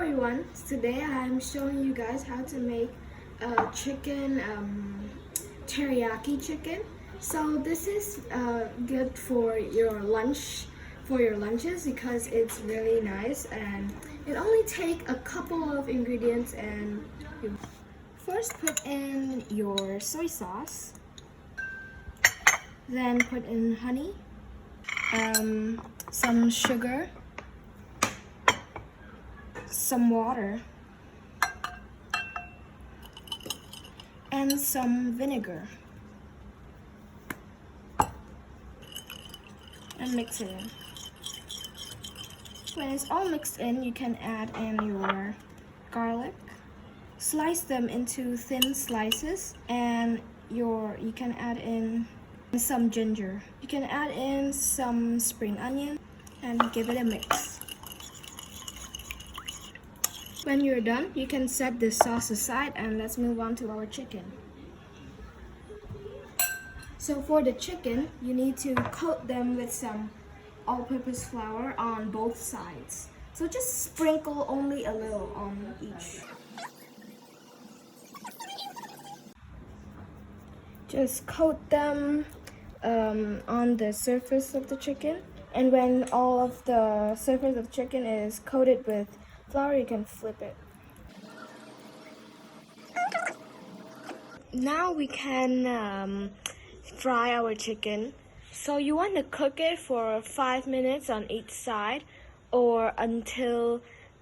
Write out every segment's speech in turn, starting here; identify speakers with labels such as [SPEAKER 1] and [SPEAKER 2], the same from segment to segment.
[SPEAKER 1] everyone, today I'm showing you guys how to make a chicken teriyaki chicken. So this is good for your lunches because it's really nice and it only takes a couple of ingredients. And you first put in your soy sauce, then put in honey, some sugar, some water, and some vinegar, and mix it in. When it's all mixed in, you can add in your garlic, slice them into thin slices, and you can add in some ginger. You can add in some spring onion and give it a mix. When you're done, you can set this sauce aside and let's move on to our chicken. So for the chicken, you need to coat them with some all-purpose flour on both sides. So just sprinkle only a little on each. Just coat them on the surface of the chicken. And when all of the surface of the chicken is coated with flour, you can flip it. Now we can fry our chicken. So you want to cook it for 5 minutes on each side, or until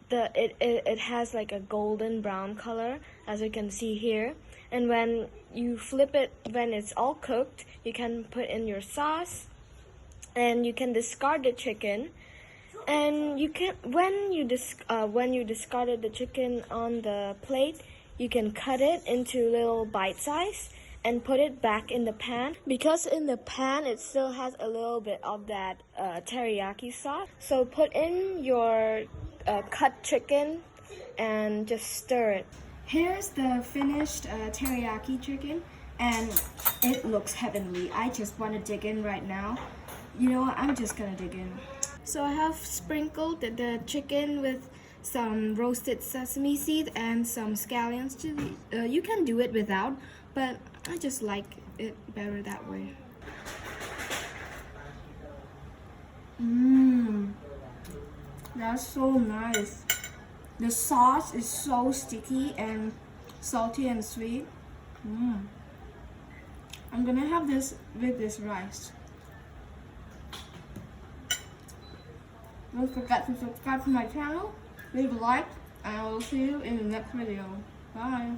[SPEAKER 1] it has like a golden brown color, as you can see here. And when you flip it, when it's all cooked, you can put in your sauce, and you can discard the chicken. And you can, when you discarded the chicken on the plate, you can cut it into little bite size and put it back in the pan, because in the pan it still has a little bit of that teriyaki sauce. So put in your cut chicken and just stir it. Here's the finished teriyaki chicken, and it looks heavenly. I just want to dig in right now. You know what? I'm just gonna dig in. So I have sprinkled the chicken with some roasted sesame seeds and some scallions. You can do it without, but I just like it better that way. That's so nice. The sauce is so sticky and salty and sweet. I'm gonna have this with this rice. Don't forget to subscribe to my channel, leave a like, and I will see you in the next video. Bye.